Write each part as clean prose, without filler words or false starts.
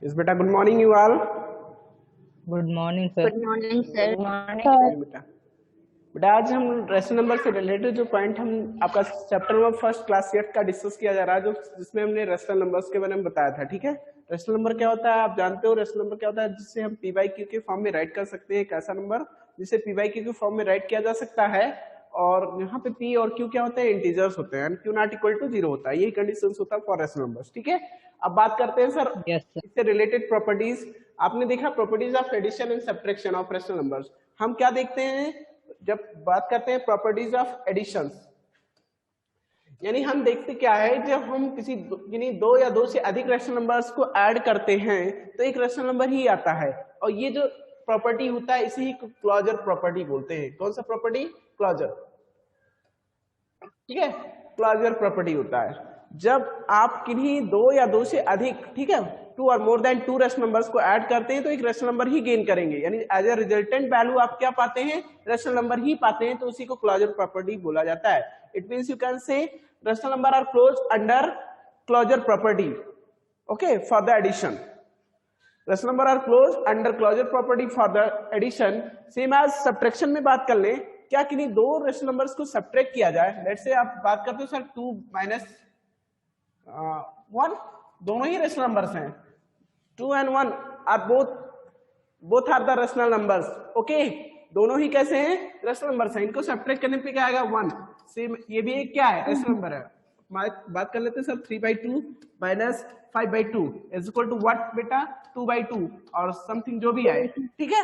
Yes बेटा, good morning you all. Good morning sir. Good morning sir. बेटा बेटा आज हम रेशनल नंबर से रिलेटेड जो पॉइंट हम आपका chapter number first class eight का डिस्कस किया जा रहा है, जो जिसमें हमने रेशनल नंबर्स के बारे में बताया था। ठीक है, रेशनल नंबर क्या होता है आप जानते हो। रेशनल नंबर क्या होता है, जिससे हम पी बाई क्यू के फॉर्म में राइट कर सकते हैं। एक ऐसा नंबर जिसे पी बाई क्यू के फॉर्म में राइट किया जा सकता है, और यहाँ पे पी और क्यू क्या होते हैं, इंटीजर्स होते हैं, क्यू नॉट इक्वल टू 0 होता है। यही कंडीशंस होता है फॉर रेशनल नंबर्स। ठीक है, अब बात करते हैं सर इससे रिलेटेड प्रॉपर्टीज। आपने देखा properties of addition and subtraction of rational numbers. हम क्या देखते हैं जब बात करते हैं प्रॉपर्टीज ऑफ एडिशन, यानी हम देखते क्या है, जब हम किसी यानी दो या दो से अधिक रेशनल नंबर्स को ऐड करते हैं तो एक रेशनल नंबर ही आता है। और ये जो प्रॉपर्टी होता है इसे ही क्लोजर प्रॉपर्टी बोलते हैं। कौन सा प्रॉपर्टी? क्लोजर। ठीक है, क्लोजर प्रॉपर्टी होता है जब आप किन्हीं दो या दो से अधिक, ठीक है, टू और more than two rational numbers को ऐड करते हैं तो एक रेशनल नंबर ही गेन करेंगे, यानी एज ए रिजल्टेंट वैल्यू आप क्या पाते हैं, रेशनल नंबर ही पाते हैं, तो उसी को क्लोजर प्रॉपर्टी बोला जाता है। It means you can say rational number are close under closure property, okay, for the addition. Rational number are close under closure property for the addition. Same as subtraction में बात कर लें, क्या किन्हीं दो रेशनल नंबर्स को subtract किया जाए, लेट्स से आप बात करते हो सर 2 माइनस 1, दोनों ही रेशनल नंबर्स हैं, 2 and 1 are both are the rational numbers, okay, दोनों ही कैसे हैं, रेशनल नंबर्स हैं। इनको सब्ट्रैक्ट करने पे क्या आएगा, 1। सेम ये भी एक क्या है, रेशनल नंबर है। बात कर लेते हैं sir 3/2 minus 5/2 is equal to what बेटा, 2/2 और समथिंग जो भी आए। ठीक है,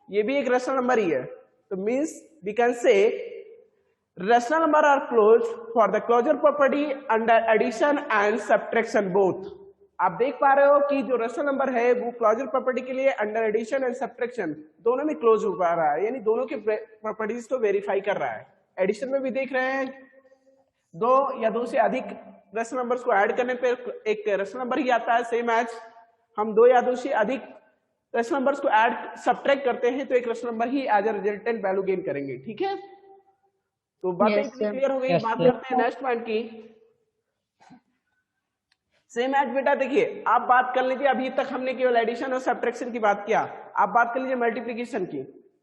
ये भी एक रेशनल नंबर ही है। तो means we can say rational number are close for the closure property under addition and subtraction both. आप देख पा रहे हो कि जो रेशनल नंबर है वो क्लोजर प्रॉपर्टी के लिए अंडर एडिशन एंड सब्ट्रैक्शन दोनों में क्लोज हो पा रहा है, यानी दोनों के प्रॉपर्टीज को वेरीफाई कर रहा है। एडिशन में भी देख रहे हैं, दो या दो से अधिक रेशनल नंबर्स को ऐड करने पे एक रेशनल नंबर ही आता है। सेम एज हम दो या दो से अधिक रेशनल नंबर्स को ऐड सब्ट्रैक्ट करते हैं तो एक रेशनल नंबर ही as a resultant value gain करेंगे। ठीक है, तो बातें क्लियर हो गई। बात करते हैं नेक्स्ट पॉइंट की। सेम एज बेटा देखिए, आप बात कर लीजिए, अभी तक हमने केवल एडिशन और सब्ट्रैक्शन की बात किया, आप बात कर लीजिए मल्टीप्लिकेशन की,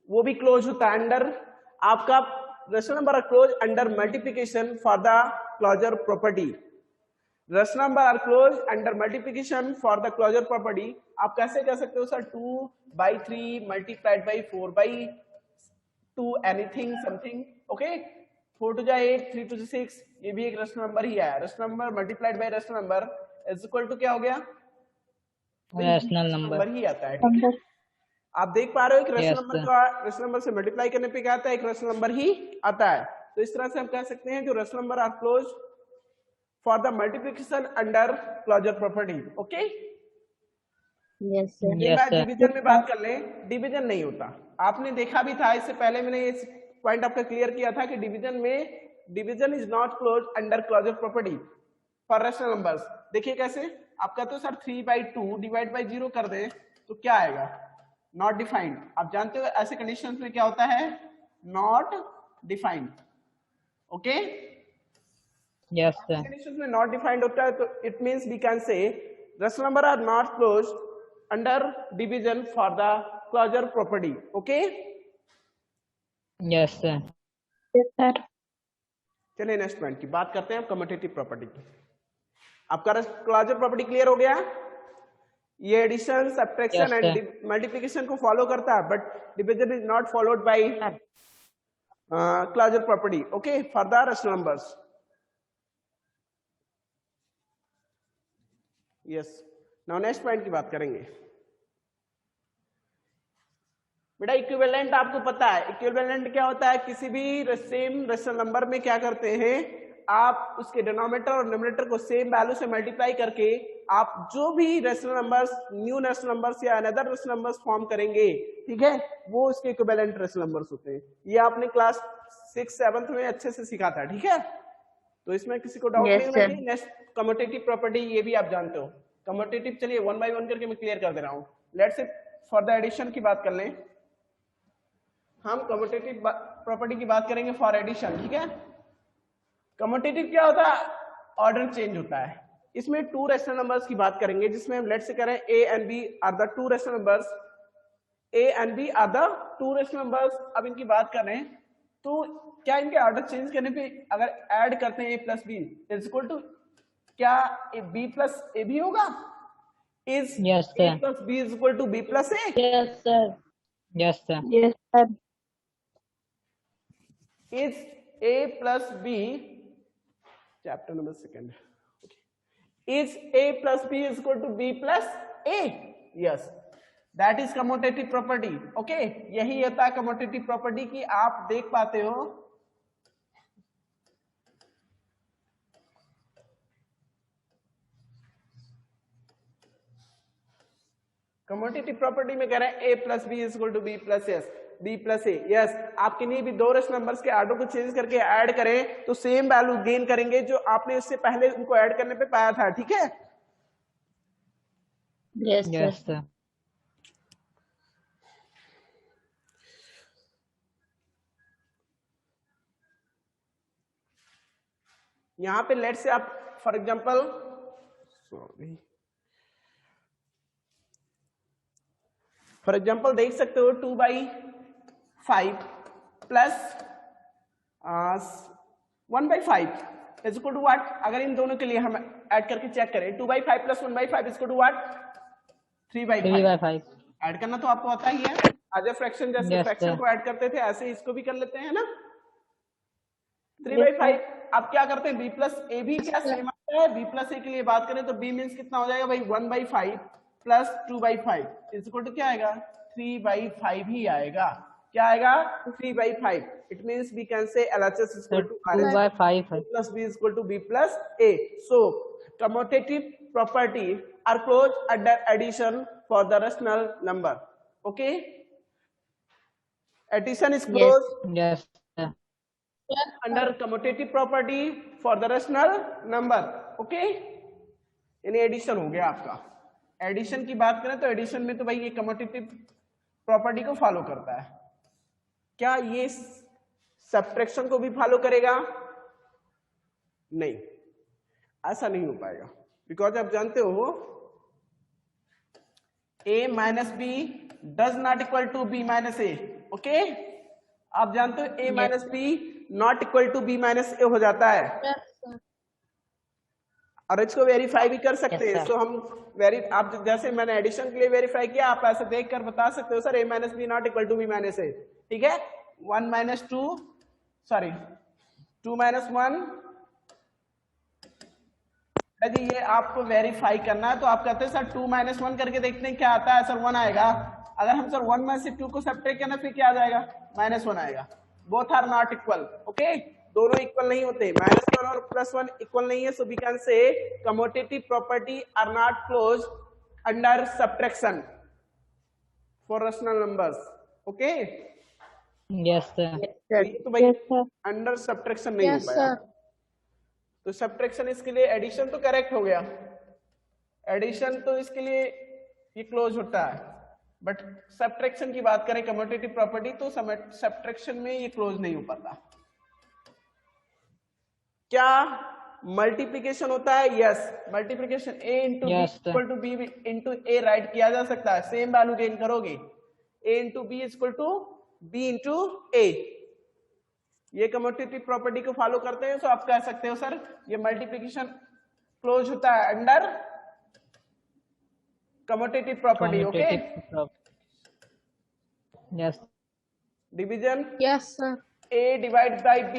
वो भी क्लोज होता है अंडर आपका rational number are close under multiplication for the closure property. Rational number are close under multiplication for the closure property. आप कैसे कह सकते हो sir, 2/3 multiplied by 4/2 anything something, okay, 4 to 8, 3 to 6, ये भी एक रेशनल नंबर ही है। Rational number multiplied by rational number is equal to क्या हो गया, रेशनल नंबर ही आता है। ठीक है, आप देख पा रहे हो एक रेशनल नंबर का रेशनल नंबर से मल्टीप्लाई करने पे क्या आता है, एक रेशनल नंबर ही आता है। तो इस तरह से हम कह सकते हैं जो rational number are close for the multiplication under closure property, okay. Yes sir. Division में बात कर लें, डिवीजन नहीं होता, आपने देखा भी था इससे पहले, मैंने इस पॉइंट आपका क्लियर किया था कि division is not close under closure property for rational numbers. देखिए कैसे, आप कहते हो सर 3/2 डिवाइड बाई 0 कर दे तो क्या आएगा, नॉट डिफाइंड। आप जानते हो ऐसे कंडीशंस में क्या होता है, not defined, okay. Yes sir, conditions में नॉट डिफाइंड होता है तो it means we can say rational number are not close under division for the closure property, okay. Yes sir. Yes sir. चलिए नेक्स्ट पॉइंट की बात करते हैं, commutative property की। आपका क्लोजर प्रॉपर्टी क्लियर हो गया, ये एडिशन सब्ट्रैक्शन एंड मल्टीप्लिकेशन को फॉलो करता है, but division is not followed by closure property, okay, for the rational numbers. Yes, now next point की बात करेंगे बेटा। इक्विवेलेंट आपको पता है, इक्विवेलेंट क्या होता है, किसी भी सेम रेशनल नंबर में क्या करते हैं, आप उसके डिनोमिनेटर और न्यूमरेटर को सेम वैल्यू से मल्टीप्लाई करके आप जो भी rational numbers, new rational numbers या अनदर रेशनल नंबर्स फॉर्म करेंगे, ठीक है, वो उसके इक्विवेलेंट रेशनल नंबर्स होते हैं। ये आपने क्लास 6-7 में अच्छे से सीखा था, ठीक है, तो इसमें किसी को डाउट नहीं होना चाहिए। नेक्स्ट कम्यूटेटिव प्रॉपर्टी, ये भी आप जानते हो कम्यूटेटिव। चलिए 1 by 1 करके मैं क्लियर कर दे रहा हूँ। Let's say for the addition की बात कर लें, हम कम्यूटेटिव प्रॉपर्टी की बात करेंगे फॉर एडिशन, ठीक है। कम्यूटेटिव क्या होता है, ऑर्डर चेंज होता है, इसमें टू रैशनल नंबर्स की बात करेंगे, जिसमें हम लेट से करें a and b are the two rational numbers, a and b are the two rational numbers. अब इनकी बात करें तो क्या इनके ऑर्डर चेंज करने पे अगर ऐड करते हैं A plus B is equal to, क्या बी प्लस ए भी होगा? Is Yes, A sir. Plus B is equal to B plus A? Yes, sir. Yes, sir. Yes, sir. Is A plus B, chapter number second, is A plus B is equal to B plus A? Yes, that is commutative property. Okay, यही होता है commutative property कि आप देख पाते हो commodity property में कह रहे हैं A plus B is equal to B plus A, B plus A. Yes, आप किन्हीं भी दो रैशनल नंबर्स के ऑर्डर को चेंज करके ऐड करें तो सेम वैल्यू गेन करेंगे जो आपने इससे पहले उनको ऐड करने पे पाया था। ठीक है, Yes, sir. Yes, sir. यहां पे लेट से आप फॉर एग्जांपल देख सकते हो 2/5 plus 1/5 is equal to what? अगर इन दोनों के लिए हम ऐड करके चेक करें 2/5 plus 1/5 is equal to what? 3/5। 3/5. Add करना तो आपको आता ही है, एज ए फ्रैक्शन जैसे Yes, फ्रैक्शन sir. को ऐड करते थे ऐसे ही इसको भी कर लेते हैं ना। 3/5 आप क्या करते हैं, बी प्लस ए भी क्या सेम आता है? बी प्लस ए के लिए बात करें तो बी मीन्स कितना हो जाएगा भाई? 1/5 प्लस 2/5 इज इक्वल टू क्या आएगा? 3/5 ही आएगा। क्या आएगा? 3/5। It means we can say LHS is equal to RHS 2/5 है. plus B is equal to B plus A. So commutative property are closed under addition for the rational number. Okay, addition is closed Yes, sir. under commutative property for the rational number. Okay, यानी addition हो गया आपका। Addition की बात करें तो addition में तो भाई ये कम्यूटेटिव प्रॉपर्टी को फॉलो करता है। क्या ये सब्ट्रैक्शन को भी फॉलो करेगा? नहीं, ऐसा नहीं हो पाएगा, बिकॉज आप जानते हो a minus B does not equal to B minus A. Okay, आप जानते हो a minus B not equal to B minus A हो जाता है, Yes, sir. और इसको वेरीफाई भी कर सकते Yes, हैं। sir. सो हम आप जैसे मैंने एडिशन के लिए वेरीफाई किया, आप ऐसे देख कर बता सकते हो sir a minus B not equal to B minus A. ठीक है, 1 माइनस 2 सॉरी 2 माइनस 1 यदि ये आपको वेरीफाई करना है तो आप कहते हैं सर 2 माइनस 1 करके देखते हैं क्या आता है। सर 1 आएगा। अगर हम सर 1 में से 2 को सब्ट्रैक्ट करना फिर क्या आ जाएगा? -1 आएगा। Both are not equal. Okay, दोनों इक्वल नहीं होते, -1 और +1 इक्वल नहीं है। So we can say commutative property are not close under subtraction for rational numbers. Okay, Yes, sir. तो भाई Yes, sir. अंडर सब्ट्रैक्शन नहीं हो Yes, पाया। sir. तो सब्ट्रैक्शन इसके लिए, एडिशन तो करेक्ट हो गया, एडिशन तो इसके लिए ये क्लोज होता है, बट सब्ट्रैक्शन की बात करें कम्यूटेटिव प्रॉपर्टी तो सब्ट्रैक्शन में ये क्लोज नहीं हो पाता। क्या मल्टीप्लिकेशन होता है? Yes, multiplication a into B Yes, sir. Equal to B into A right किया जा सकता है। सेम वैल्यू गेन करोगे, a into B equal to B into A. ये कम्यूटेटिव प्रॉपर्टी को फॉलो करते हैं, तो आप कह सकते हो सर ये मल्टीप्लिकेशन क्लोज होता है under commutative property. Okay, Commutative prop- Yes. Division Yes, sir. a divide by b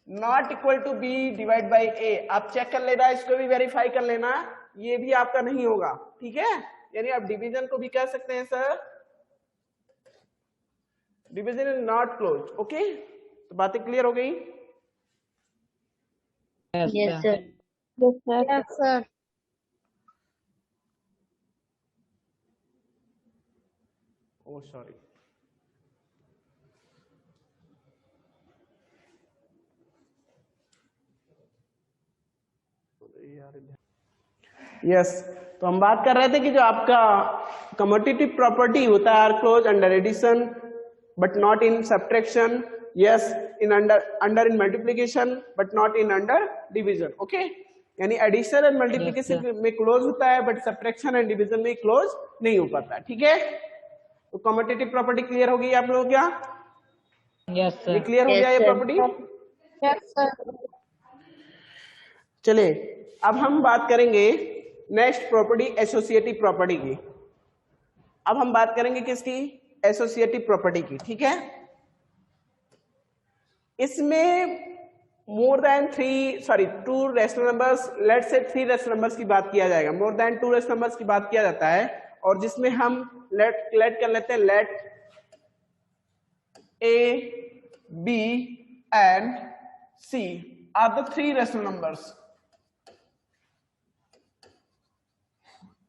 not equal to b divide by a। आप चेक कर लेना, इसको भी वेरीफाई कर लेना, ये भी आपका नहीं होगा। ठीक है, यानी आप डिवीजन को भी कह सकते हैं sir division is not close. Okay, तो बातें क्लियर हो गई? Yes, Yes, sir. sir. Yes, sir. Yes, sir. ओ सॉरी, यस, तो हम बात कर रहे थे कि जो आपका कम्यूटेटिव प्रॉपर्टी होता है are close under addition but not in subtraction. Yes, in under in multiplication but not in under division. Okay, यानी addition and Yes, multiplication sir. में क्लोज होता है बट सब्ट्रैक्शन एंड डिवीजन में close नहीं हो पाता, ठीक है। तो कॉम्पिटिटिव प्रॉपर्टी क्लियर हो गई आप लोगों को क्या? Yes, ये sir. क्लियर हो गया ये प्रॉपर्टी? Yes, sir. चलिए अब हम बात करेंगे नेक्स्ट प्रॉपर्टी एसोसिएटिव प्रॉपर्टी की। अब हम बात करेंगे किसकी? एसोसिएटिव प्रॉपर्टी की, ठीक है। इसमें more than two rational numbers, let say 3 rational numbers की बात किया जाएगा। मोर देन 2 रेशनल नंबर्स की बात किया जाता है और जिसमें हम लेट कर लेते हैं let a b and c are the 3 rational numbers.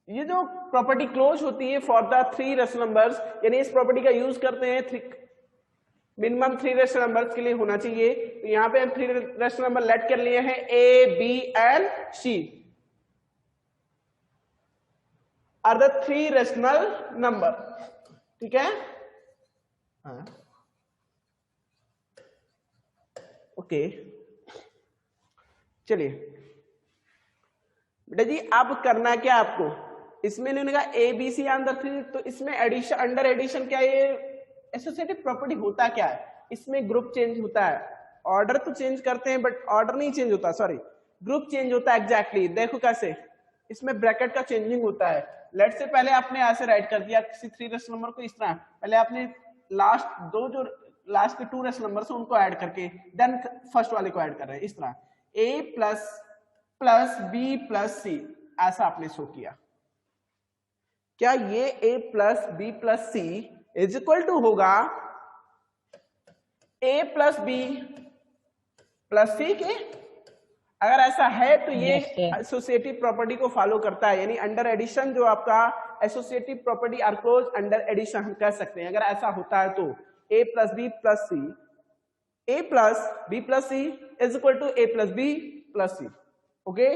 ये जो प्रॉपर्टी क्लोज होती है फॉर द 3 रेशनल नंबर्स, यानी इस प्रॉपर्टी का यूज करते हैं मिनिमम 3 रेशनल नंबर्स के लिए होना चाहिए। तो यहाँ पे हम 3 रेशनल नंबर लेट कर लिए हैं a b and c are the 3 rational number, ठीक है। हाँ ओके चलिए बेटा जी अब करना क्या आपको, इसमें इन्होंने कहा ए बी सी अंडर 3, तो इसमें एडिशन अंडर एडिशन क्या ये एसोसिएटिव प्रॉपर्टी होता क्या है? इसमें ग्रुप चेंज होता है, ऑर्डर तो चेंज करते हैं बट ऑर्डर नहीं चेंज होता, सॉरी ग्रुप चेंज होता है। एग्जैक्टली देखो कैसे, इसमें ब्रैकेट का चेंजिंग होता है। लेट से पहले आपने ऐसे राइट कर दिया किसी 3 रेशनल नंबर को इस तरह, पहले आपने लास्ट के 2 रेशनल नंबर से उनको ऐड करके देन फर्स्ट वाले को ऐड कर रहे हैं इस तरह, A plus B plus C, ऐसा आपने शो किया। क्या ये A plus B plus C is equal to होगा A plus B plus C के? अगर ऐसा है तो ये Yes, sir. एसोसिएटिव प्रॉपर्टी को फॉलो करता है, यानी अंडर एडिशन जो आपका associative property are close under addition हम कह सकते हैं। अगर ऐसा होता है तो A plus B plus C, A plus B plus C is equal to a plus B plus c. Okay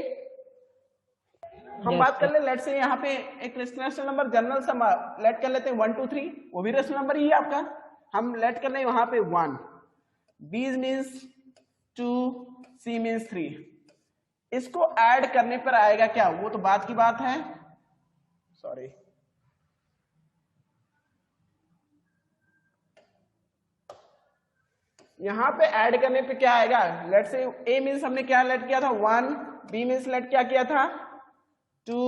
हम Yes, बात कर sir. ले, लेट से यहाँ पे एक रेशनल नंबर जनरल सम लेट कर लेते हैं 1 2 3, वो भी रेशनल नंबर ही है आपका। हम लेट कर ले वहां पे 1, बी मीन्स 2, सी मीन्स 3। इसको ऐड करने पर आएगा क्या? वो तो बात की बात है, सॉरी यहां पे ऐड करने पे क्या आएगा? लेट से ए मीन्स हमने क्या लेट किया था 1, बी मीन्स लेट क्या किया था 2,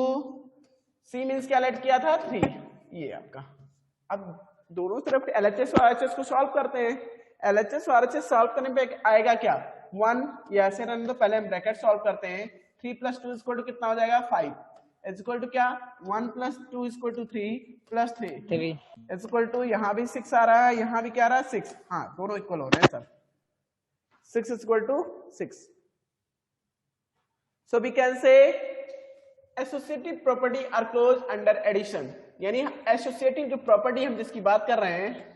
सी मीन्स क्या लेट किया था 3, ये आपका। अब दोनों तरफ एलएचएस और आरएचएस को सॉल्व करते हैं। एलएचएस और आरएचएस सॉल्व करने पे आएगा क्या 1, या ऐसे रहने दो, पहले हम ब्रैकेट सॉल्व करते हैं। 3 + 2 इक्वल टू कितना हो जाएगा 5, इज इक्वल टू क्या 1 + 2 equal to 3 + 3 3. Is equal to, यहाँ भी 6 आ रहा है, यहाँ भी क्या आ रहा है 6, हाँ दोनों इक्वल हो रहे हैं sir, 6 is equal to 6। So we can say associative property are close under addition, यानी एसोसिएटिव जो प्रॉपर्टी हम जिसकी बात कर रहे हैं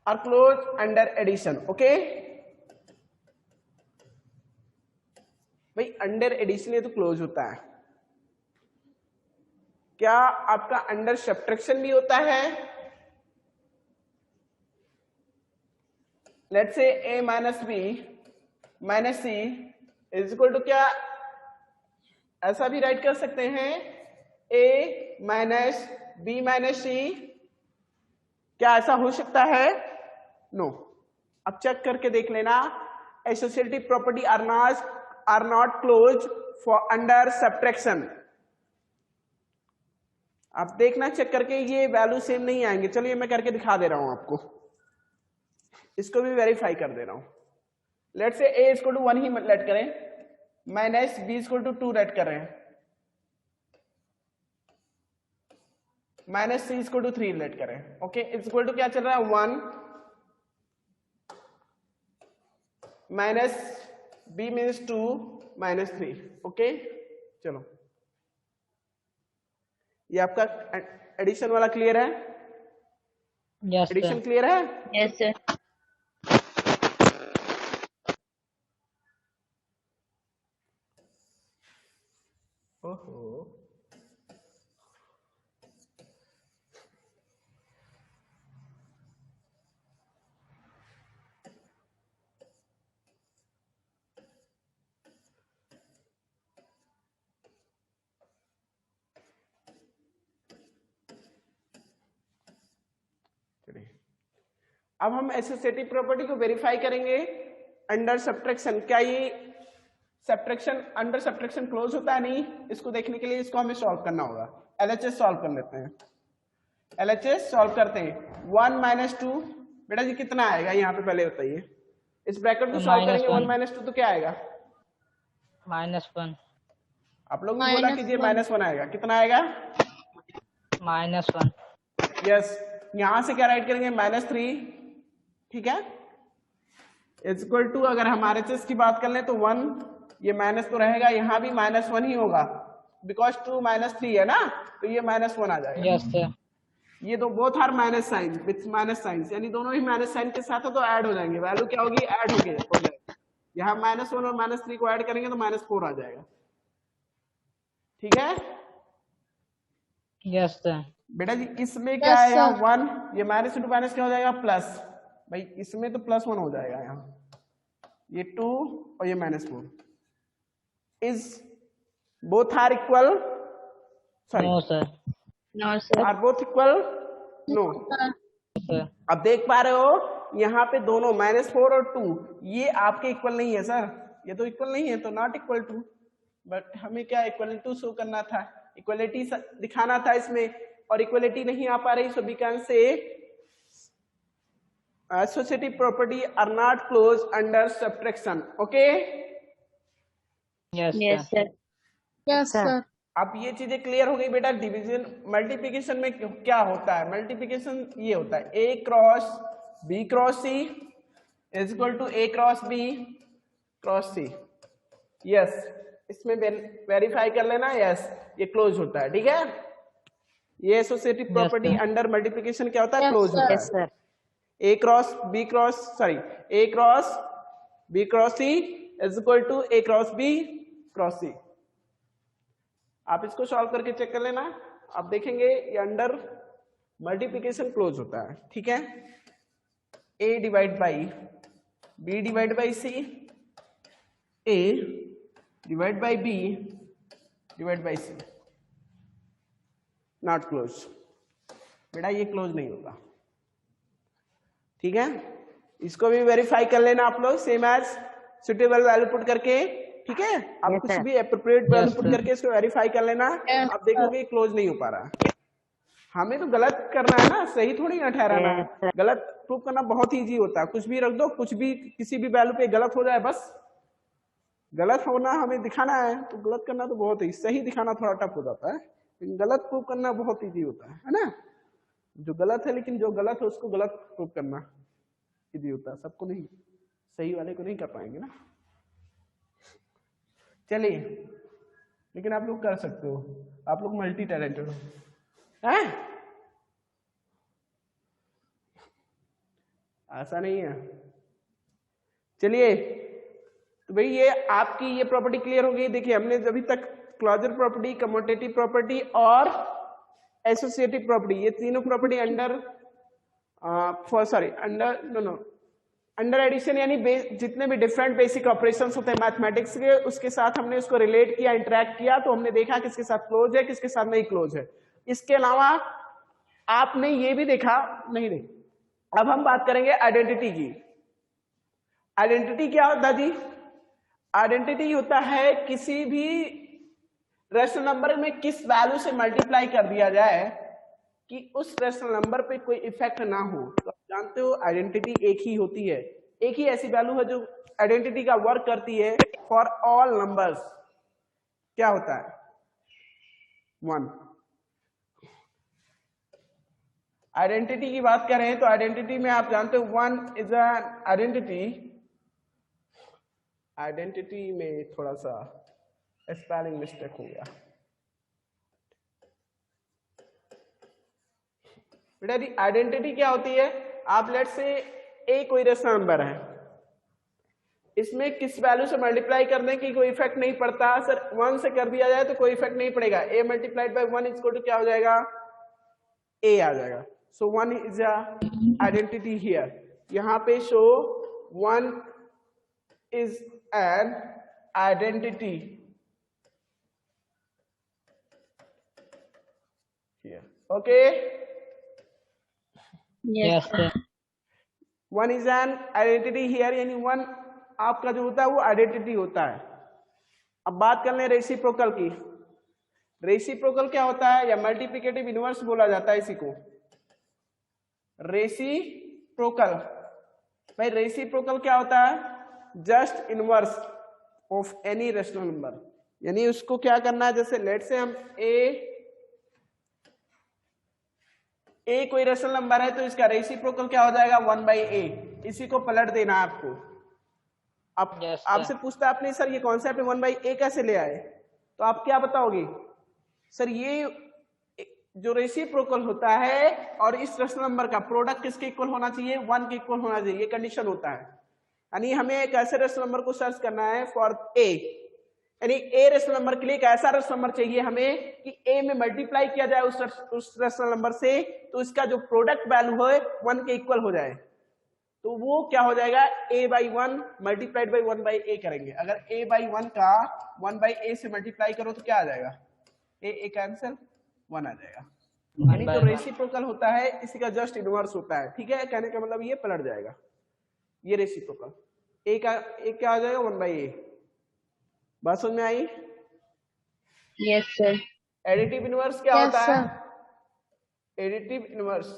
are close under addition. Okay भाई अंडर एडिशन ये तो क्लोज होता है, क्या आपका अंडर सब्ट्रैक्शन भी होता है? Let's say a minus b minus c is equal to क्या, ऐसा भी राइट कर सकते हैं a minus b minus c, क्या ऐसा हो सकता है? नो। अब चेक करके देख लेना, associative property are not close for under subtraction. आप देखना चेक करके, ये वैल्यू सेम नहीं आएंगे। चलिए मैं करके दिखा दे रहा हूं आपको, इसको भी वेरीफाई कर दे रहा हूं। लेट से a इक्वल टू 1 ही लेट करें, minus b equal to 2 let करें, minus c equal to 3 let करें। ओके इक्वल टू क्या चल रहा है 1 minus b means 2 minus 3। Okay चलो ये आपका एडिशन वाला क्लियर है? Yes, addition sir. क्लियर है? Yes, sir. ओहो अब हम एसोसिएटिव प्रॉपर्टी को वेरीफाई करेंगे अंडर सब्ट्रैक्शन। क्या ये सब्ट्रैक्शन अंडर सब्ट्रैक्शन क्लोज होता है? नहीं। इसको देखने के लिए इसको हमें सॉल्व करना होगा। एलएचएस सॉल्व कर लेते हैं। एलएचएस सॉल्व करते हैं। 1 - 2 बेटा जी कितना आएगा यहाँ पे पहले बताइए। इस ब्रैकेट को सॉल्व करेंगे। 1 - 2 तो क्या आएगा? -1। आप लोग भी बोला कीजिए -1 आएगा। कितना आएगा? -1। यस। यहां से क्या राइट करेंगे? -3। ठीक है, इज इक्वल टू, अगर हम आरएचएस की बात कर लें तो 1, ये माइनस तो रहेगा, यहाँ भी -1 ही होगा बिकॉज 2 - 3 है ना, तो ये -1 आ जाएगा। Yes sir. ये दो both are minus sign with minus sign, यानी दोनों ही माइनस साइन के साथ है तो ऐड हो जाएंगे। वैल्यू क्या होगी? ऐड हो जाएगी। यहाँ -1 और -3 को ऐड करेंगे तो -4 आ जाएगा। ठीक है यस सर। बेटा जी, इसमें क्या है? यहाँ 1, ये माइनस इंटू माइनस क्या हो जाएगा? प्लस। भाई इसमें तो +1 हो जाएगा। यहाँ ये 2 और ये -4 is both are equal, sorry no sir. No, sir. Are both equal? No. Sir अब देख पा रहे हो यहाँ पे दोनों -4 और 2 ये आपके इक्वल नहीं है सर, ये तो इक्वल नहीं है, तो नॉट इक्वल टू। बट हमें क्या इक्वल टू शो करना था, इक्वलिटी दिखाना था इसमें, और इक्वलिटी नहीं आ पा रही। So we can say associative property are not closed under subtraction. Okay? Yes Yes, sir. sir. Yes, sir. अब ये चीजें क्लियर हो गई बेटा। डिवीजन मल्टीप्लिकेशन में क्या होता है? मल्टीप्लिकेशन ये होता है A cross B cross C is equal to A cross B cross C। Yes, इसमें वेरीफाई कर लेना। यस, ये क्लोज होता है। ठीक है, ये एसोसिएटिव प्रॉपर्टी अंडर मल्टीप्लिकेशन क्या होता है? क्लोज होता है। Sir. A cross B cross, sorry, A cross B cross C is equal to A cross B cross C। आप इसको सॉल्व करके चेक कर लेना, आप देखेंगे ये अंडर मल्टीप्लिकेशन क्लोज होता है। ठीक है, A divide by B divide by C, A divide by B divide by C, not close. बेटा ये क्लोज नहीं होगा। ठीक है, इसको भी वेरीफाई कर लेना आप लोग, same as suitable value put करके। ठीक है, आप कुछ भी एप्रोप्रिएट वैल्यू पुट करके इसको वेरीफाई कर लेना। आप देखोगे क्लोज नहीं हो पा रहा है। हमें तो गलत करना है ना, सही थोड़ी ना ठहराना है। गलत प्रूव करना बहुत इजी होता है। कुछ भी रख दो, कुछ भी किसी भी वैल्यू पे गलत हो जाए, बस गलत होना हमें दिखाना है। तो गलत करना तो बहुत ही, सही दिखाना थोड़ा टफ हो जाता है, लेकिन गलत प्रूव करना बहुत इजी होता है ना। जो गलत है, लेकिन जो गलत है उसको गलत प्रूव करना इजी होता है। सबको नहीं, सही वाले को नहीं कर पाएंगे ना। चलिए, लेकिन आप लोग कर सकते हो, आप लोग मल्टी टैलेंटेड हो। हैं? ऐसा नहीं है। चलिए, तो भाई ये आपकी ये प्रॉपर्टी क्लियर हो गई। देखिए, हमने अभी तक क्लोजर प्रॉपर्टी, कम्यूटेटिव प्रॉपर्टी और एसोसिएटिव प्रॉपर्टी, ये तीनों प्रॉपर्टी अंडर अंडर एडिशन, यानी जितने भी डिफरेंट बेसिक ऑपरेशंस होते हैं मैथमेटिक्स के, उसके साथ हमने उसको रिलेट किया, इंटरेक्ट किया, तो हमने देखा किसके साथ क्लोज है, किसके साथ नहीं क्लोज है। इसके अलावा आपने ये भी देखा, नहीं, अब हम बात करेंगे आइडेंटिटी की। आइडेंटिटी क्या होता है जी? आइडेंटिटी होता है किसी भी रेशनल नंबर में किस वैल्यू से मल्टीप्लाई कर दिया जाए कि उस रेशनल नंबर पे कोई इफेक्ट ना हो। तो आप जानते हो आइडेंटिटी एक ही होती है, एक ही ऐसी वैल्यू है जो आइडेंटिटी का वर्क करती है फॉर ऑल नंबर्स। क्या होता है? 1। आइडेंटिटी की बात करें तो आइडेंटिटी में आप जानते हो 1 इज एन आइडेंटिटी। आइडेंटिटी में थोड़ा सा स्पेलिंग मिस्टेक हो गया बेटा जी। आइडेंटिटी क्या होती है? आप लेट से ए कोई रेशनल नंबर है, इसमें किस वैल्यू से मल्टीप्लाई कर दें कि कोई इफेक्ट नहीं पड़ता। सर 1 से कर दिया जाए तो कोई इफेक्ट नहीं पड़ेगा। a multiplied by 1 is equal to क्या हो जाएगा? a आ जाएगा। So 1 is a identity here. यहाँ पे show 1 is an identity here. Okay, Yes, sir. 1 is an identity here, यानी 1 आपका जो होता है वो आइडेंटिटी होता है। अब बात कर लें रेसिप्रोकल की। रेसिप्रोकल क्या होता है, या मल्टीप्लिकेटिव इनवर्स बोला जाता है इसी को, रेसिप्रोकल। भाई रेसिप्रोकल क्या होता है, just inverse of any rational number, यानी उसको क्या करना है, जैसे लेट से हम ए कोई रेशनल नंबर है तो इसका रेसिप्रोकल क्या हो जाएगा 1/a, इसी को पलट देना है आपको। आप Yes, sir. आपसे पूछता है आपने सर ये कॉन्सेप्ट 1/a कैसे ले आए, तो आप क्या बताओगे, सर ये जो रेसिप्रोकल होता है और इस रेशनल नंबर का प्रोडक्ट किसके इक्वल होना चाहिए, 1 के इक्वल होना चाहिए, ये कंडीशन होता है। यानी हमें एक ऐसे रेशनल नंबर को सर्च करना है फॉर ए, यानी ए रेशनल नंबर के लिए एक ऐसा रेशनल नंबर चाहिए हमें कि ए में मल्टीप्लाई किया जाए उस रेशनल नंबर से, तो इसका जो प्रोडक्ट वैल्यू है 1 के इक्वल हो जाए, तो वो क्या हो जाएगा a/1 मल्टीप्लाइड बाई 1/a करेंगे। अगर a/1 का 1/a से मल्टीप्लाई करो तो क्या आ जाएगा, a कैंसिल 1 आ जाएगा। यानी जो रेसिप्रोकल होता है इसी का जस्ट इनवर्स होता है, ठीक है, कहने का मतलब ये पलट जाएगा, ये रेसिप्रोकल a का a क्या आ जाएगा 1/a। बात समझ में आई? Yes, sir. एडिटिव इनवर्स क्या Yes, होता sir. है, एडिटिव इनवर्स,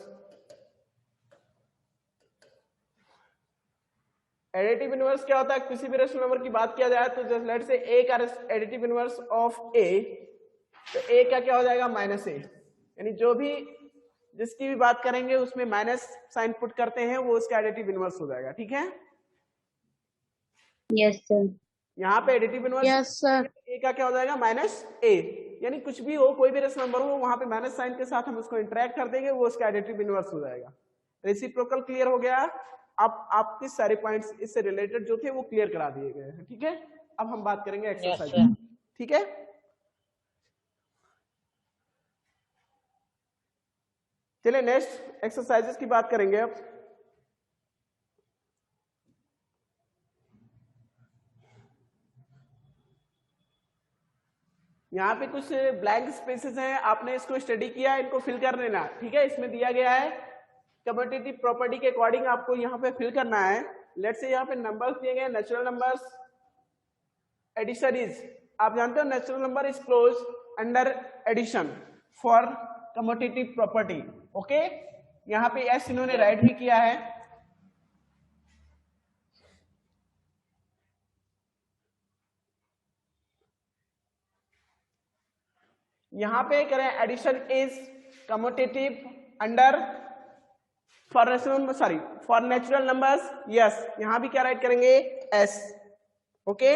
एडिटिव इनवर्स क्या होता है, किसी भी रेशनल नंबर की बात किया जाए तो जस्ट लेट से a का एडिटिव इनवर्स ऑफ a, तो a का क्या हो जाएगा -a, यानी जो भी जिसकी भी बात करेंगे उसमें माइनस साइन पुट करते हैं वो उसका एडिटिव इनवर्स हो जाएगा, ठीक है। Yes, sir. यहाँ पे additive inverse Yes, sir. a का क्या हो जाएगा -a, यानी कुछ भी हो, कोई भी रेशनल नंबर हो, वहां पे माइनस साइन के साथ हम उसको इंटरेक्ट कर देंगे, वो उसका एडिटिव इनवर्स हो जाएगा। रेसिप्रोकल क्लियर हो गया। अब आपके सारे पॉइंट्स इससे रिलेटेड जो थे वो क्लियर करा दिए गए हैं, ठीक है। अब हम बात करेंगे एक्सरसाइज, sir. ठीक है। चलिए नेक्स्ट एक्सरसाइजेस की बात करेंगे अब। यहाँ पे कुछ ब्लैंक स्पेसेस हैं, आपने इसको स्टडी किया, इनको फिल कर लेना, ठीक है। इसमें दिया गया है कम्यूटेटिव प्रॉपर्टी के अकॉर्डिंग आपको यहाँ पे फिल करना है। लेट्स से यहाँ पे नंबर्स दिए गए, नेचुरल नंबर्स, एडिशन इज, आप जानते हो natural number is close under addition for commutative property, okay. यहाँ पे एस इन्होंने राइट भी किया है। यहाँ पे करें addition is commutative under for natural numbers, yes, यहाँ भी क्या राइट करेंगे as, okay.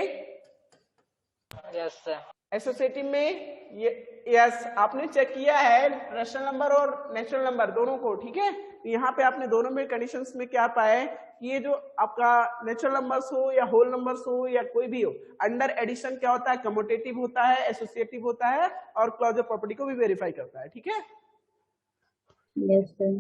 Yes sir. Associative में ये यस आपने चेक किया है रेशनल नंबर और नेचुरल नंबर दोनों को, ठीक है। यहाँ पे आपने दोनों में कंडीशंस में क्या पाए कि ये जो आपका नेचुरल नंबर्स हो या होल नंबर्स हो या कोई भी हो, अंडर एडिशन क्या होता है, कम्यूटेटिव होता है, एसोसिएटिव होता है और क्लॉजर प्रॉपर्टी को भी वेरीफाई करता है, ठीक है। Yes, sir.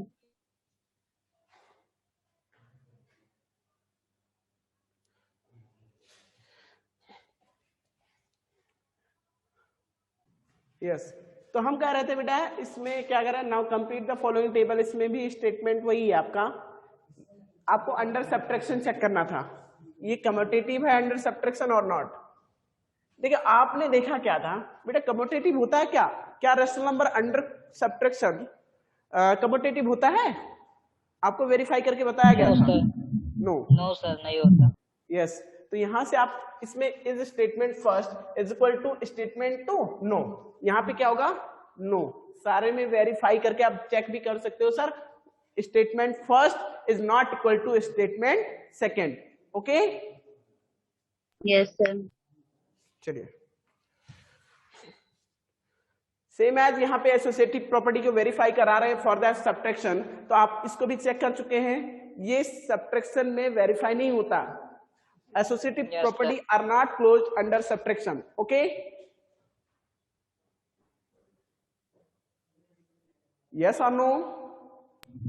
यस तो हम कह रहे थे बेटा इसमें क्या करें, now complete the following table. इसमें भी स्टेटमेंट वही है आपका, आपको अंडर सब्ट्रैक्शन चेक करना था, ये कम्यूटेटिव है अंडर सब्ट्रैक्शन और नॉट। देखिए आपने देखा क्या था बेटा, कम्यूटेटिव होता है क्या, क्या rational number under subtraction commutative होता है? आपको वेरीफाई करके बताया गया था? नो नो सर, नहीं होता। यस तो यहां से आप इसमें is statement first is equal to statement two no, यहाँ पे क्या होगा नो। सारे में वेरीफाई करके आप चेक भी कर सकते हो sir, statement first is not equal to statement second, okay. Yes, sir. चलिए सेम एज यहाँ पे एसोसिएटिव प्रॉपर्टी को वेरीफाई करा रहे हैं फॉर दैट सब्ट्रैक्शन, तो आप इसको भी चेक कर चुके हैं, ये सब्ट्रैक्शन में वेरीफाई नहीं होता। Associative Yes, property are not close under subtraction, okay. Yes और no?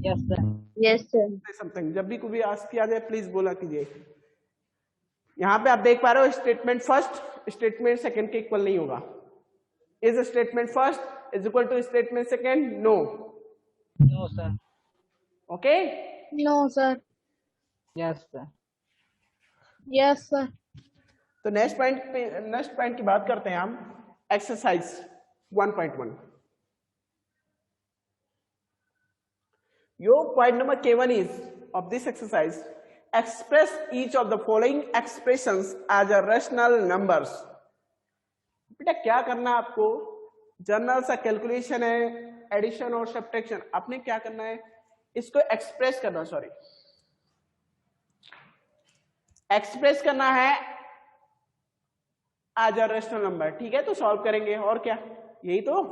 Yes sir. Yes, sir. Something जब भी कोई आस्क किया जाए प्लीज बोला कीजिए। यहाँ पे आप देख पा रहे हो स्टेटमेंट फर्स्ट स्टेटमेंट सेकंड के इक्वल नहीं होगा। Is statement first is equal to statement second? No. No sir. Okay No, sir. Yes, sir. Yes, sir. तो नेक्स्ट पॉइंट की बात करते हैं हम, exercise 1.1. Your point number K1 is of this exercise, express each of the following expressions as a rational numbers. बेटा क्या करना है आपको, जनरल सा कैलकुलेशन है, एडिशन और सब्ट्रैक्शन, आपने क्या करना है, इसको एक्सप्रेस करना, सॉरी एक्सप्रेस करना है एज अ रेशनल नंबर. ठीक है, तो सॉल्व करेंगे और क्या, यही तो.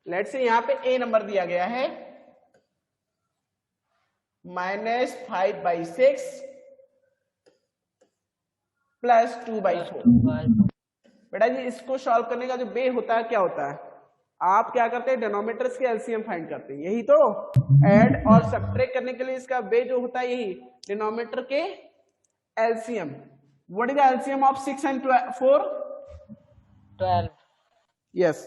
लेट्स से यहां पे ए नंबर दिया गया है -5/6 प्लस 2/4. बेटा जी इसको सॉल्व करने का जो बे होता है क्या होता है, आप क्या करते हैं, डिनोमिनेटर्स के एलसीएम फाइंड करते हैं, यही तो. ऐड और सब्ट्रैक्ट करने के लिए इसका बे जो होता है यही, डिनोमिनेटर के LCM. What is the LCM of 6 and 4? 12. Yes.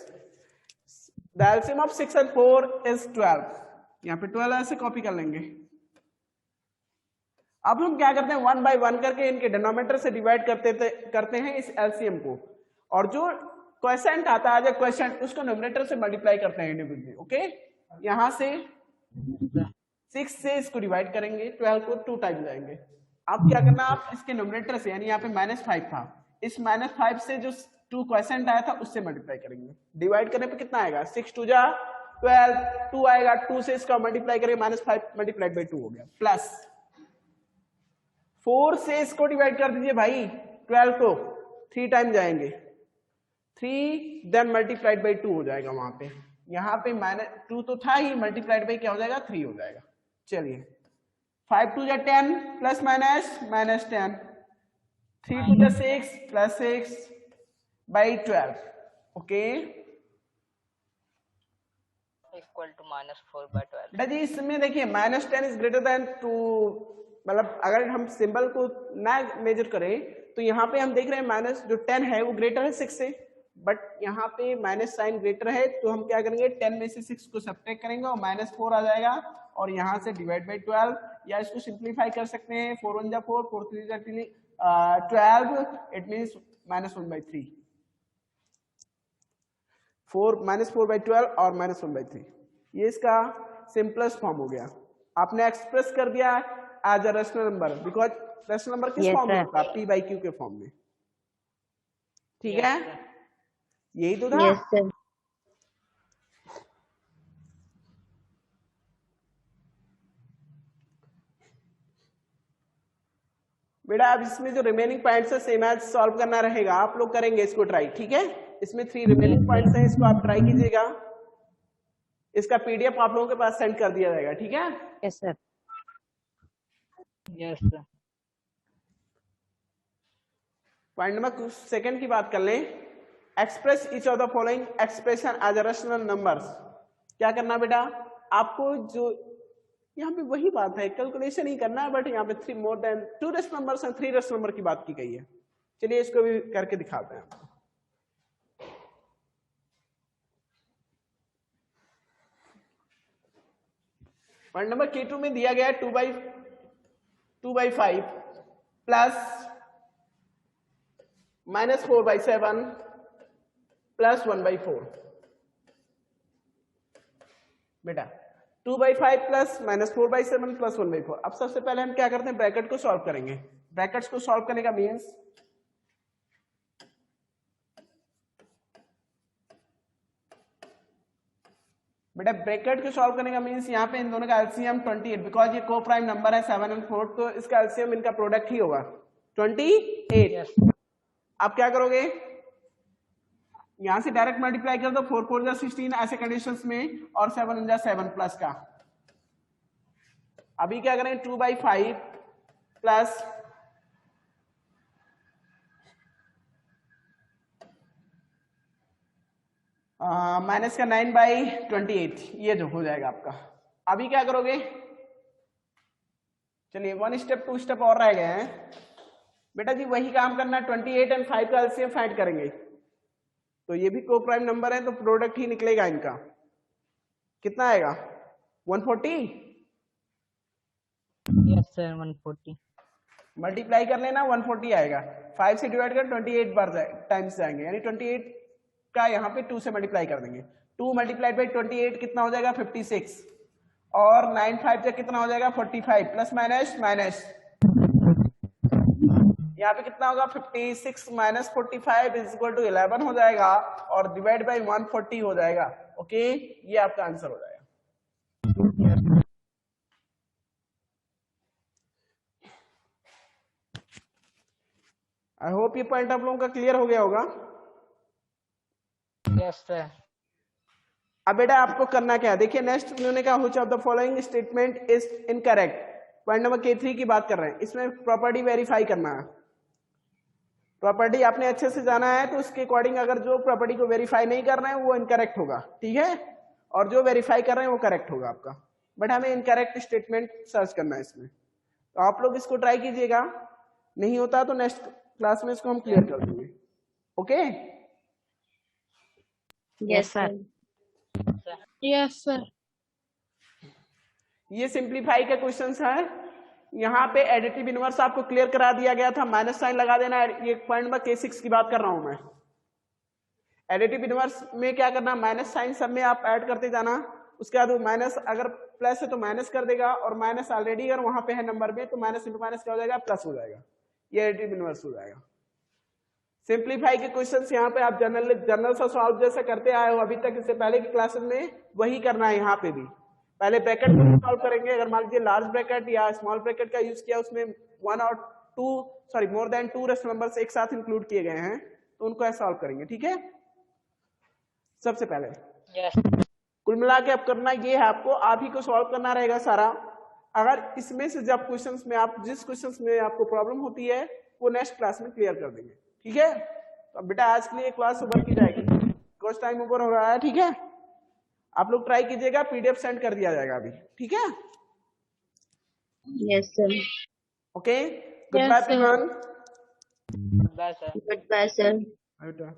The LCM of 6 and 4 is 12. यहाँ पे 12 ऐसे कॉपी कर लेंगे. अब हम क्या करते हैं, 1 by 1 करके इनके डिनोमिनेटर से डिवाइड करते हैं इस एलसीएम को, और जो क्वोशिएंट आता है क्वोशिएंट उसको न्यूमरेटर से मल्टीप्लाई करते हैं इंडिविजुअली. ओके, यहां से 6 से इसको डिवाइड करेंगे, 12 को 2 टाइम जाएंगे. अब क्या करना, आप इसके न्यूमरेटर से, यानी यहाँ पे -5 था, इस -5 से जो 2 क्वोशिएंट आया था उससे मल्टीप्लाई करेंगे. डिवाइड करने पे कितना आएगा, 6 2 जा 12, 2 आएगा, 2 से इसका मल्टीप्लाई करेंगे, -5 मल्टीप्लाइड बाई 2 हो गया, प्लस 4 से इसको डिवाइड कर दीजिए भाई, 12 को 3 टाइम जाएंगे, 3 देन मल्टीप्लाइड बाई 2 हो जाएगा. वहां पे यहाँ पे -2 तो था ही, मल्टीप्लाइड बाई क्या हो जाएगा, 3 हो जाएगा. चलिए 5 2 जा 10 प्लस -10, 3 2 जा 6 plus 6 by 12. Okay, Equal to -4/12. बेटा जी इसमें देखिए -10 इज ग्रेटर देन 2, मतलब अगर हम सिंबल को ना मेजर करें तो यहाँ पे हम देख रहे हैं माइनस जो 10 है वो ग्रेटर है 6 से, बट यहाँ पे माइनस साइन ग्रेटर है, तो हम क्या करेंगे, 10 में से 6 को सब्ट्रैक्ट करेंगे और -4 आ जाएगा, और यहाँ से डिवाइड बाई 12, या इसको सिंप्लीफाई कर सकते हैं, 4 1 जा 4, 4 3 जा 12, इट मीन्स -1/3. 4/12 और -1/3, ये इसका सिंपलेस्ट फॉर्म हो गया. आपने एक्सप्रेस कर दिया as a rational number, because rational number किस फॉर्म में होता है, p/q के फॉर्म में. ठीक है, यही तो था. Yes, sir. बेटा अब इसमें जो रिमेनिंग पॉइंट्स है सेम एज सॉल्व करना रहेगा, आप लोग करेंगे इसको ट्राई. ठीक है, इसमें 3 रिमेनिंग पॉइंट्स हैं, इसको आप ट्राई कीजिएगा. इसका पीडीएफ आप लोगों के पास सेंड कर दिया जाएगा. ठीक है, Yes, sir. Yes, sir. Point number 2 की बात कर लें, express each of the following expression as a rational numbers. क्या करना बेटा, आपको जो यहाँ पे वही बात है, कैलकुलेशन ही करना है, बट यहाँ पे 3 more than 2 rational numbers and 3 rational number की बात की गई है. चलिए इसको भी करके दिखाते हैं आपको. पॉइंट नंबर K2 में दिया गया है 2/5 प्लस -4/7 प्लस 1/4. बेटा 2/5 प्लस -4/7 प्लस 1/4. अब सबसे पहले हम क्या करते हैं, ब्रैकेट को सॉल्व करेंगे. ब्रैकेट्स को सॉल्व करने का मीन्स, बेटा ब्रैकेट को सॉल्व करने का मीन्स यहाँ पे इन दोनों का एलसीएम 28, बिकॉज ये को प्राइम नंबर है 7 और 4, तो इसका एलसीएम इनका प्रोडक्ट ही होगा 28. Yes. आप क्या करोगे, यहां से डायरेक्ट मल्टीप्लाई कर दो, 4 4 जा 16 ऐसे कंडीशंस में, और 7 1 जा 7 प्लस का. अभी क्या करें, 2/5 प्लस माइनस का 9/28, ये जो हो जाएगा आपका. अभी क्या करोगे, चलिए 1 स्टेप 2 स्टेप और रह गए हैं. बेटा जी वही काम करना, 28 और 5 का एलसीएम फाइंड करेंगे, तो ये भी को प्राइम नंबर है, तो प्रोडक्ट ही निकलेगा इनका. कितना आएगा, 140. Yes sir, 140. मल्टीप्लाई कर लेना 140 आएगा, 5 से डिवाइड कर 28 बार टाइम्स जाएंगे, यानी 28 का यहाँ पे 2 से मल्टीप्लाई कर देंगे। 2 मल्टीप्लाइड बाई 28 कितना हो जाएगा 56, और 9 5 से कितना हो जाएगा 45, प्लस माइनस माइनस, यहाँ पे कितना होगा 56 माइनस 45 इज इक्वल टू 11 हो जाएगा, और डिवाइड बाई 140 हो जाएगा। ओके, ये आपका आंसर हो जाएगा। आई होप ये पॉइंट आप लोगों का क्लियर हो गया होगा। Yes sir. अब बेटा आपको करना क्या है, देखिए नेक्स्ट उन्होंने कहा which of the following statement is incorrect. Point number K3 की बात कर रहे हैं, इसमें प्रॉपर्टी वेरीफाई करना है। प्रॉपर्टी आपने अच्छे से जाना है, तो उसके अकॉर्डिंग अगर जो प्रॉपर्टी को वेरीफाई नहीं कर रहे हैं वो इनकरेक्ट होगा, ठीक है, और जो वेरीफाई कर रहे हैं वो करेक्ट होगा आपका। बट हमें इनकरेक्ट स्टेटमेंट सर्च करना है इसमें, तो आप लोग इसको ट्राई कीजिएगा, नहीं होता तो नेक्स्ट क्लास में इसको हम क्लियर कर देंगे। Okay, Yes, sir. Yes, sir. ये सिंप्लीफाई के क्वेश्चंस है। यहाँ पे एडिटिव इनवर्स आपको क्लियर करा दिया गया था, माइनस साइन लगा देना है। ये पॉइंट नंबर K6 की बात कर रहा हूं मैं। एडिटिव इनवर्स में क्या करना, माइनस साइन सब में आप ऐड करते जाना, उसके बाद माइनस अगर प्लस है तो माइनस कर देगा, और माइनस ऑलरेडी अगर वहां पे है नंबर में तो माइनस इंटू माइनस क्या हो जाएगा, प्लस हो जाएगा। ये एडिटिव इनवर्स हो जाएगा। सिंप्लीफाई के क्वेश्चंस यहाँ पे आप जनरल सा सॉल्व जैसा करते आए हो अभी तक, इससे पहले की क्लासेस में वही करना है। यहाँ पे भी पहले ब्रैकेट को सॉल्व करेंगे। अगर मान लीजिए लार्ज ब्रैकेट या स्मॉल ब्रैकेट का यूज किया, उसमें more than two rational numbers एक साथ इंक्लूड किए गए हैं, तो उनको ऐसे सॉल्व करेंगे, ठीक है। सबसे पहले Yes. कुल मिला के अब करना ये है, आपको आप ही को सॉल्व करना रहेगा सारा। अगर इसमें से जब क्वेश्चंस में आप जिस क्वेश्चंस में आपको प्रॉब्लम होती है वो नेक्स्ट क्लास में क्लियर कर देंगे, ठीक है। तो बेटा आज के लिए क्लास ओवर की जाएगी, कुछ टाइम ओवर हो रहा है, ठीक है। आप लोग ट्राई कीजिएगा, पीडीएफ सेंड कर दिया जाएगा अभी, ठीक है। Yes, sir. Okay, good bye Yes, sir. everyone। Bye sir. Goodbye, sir. बेटा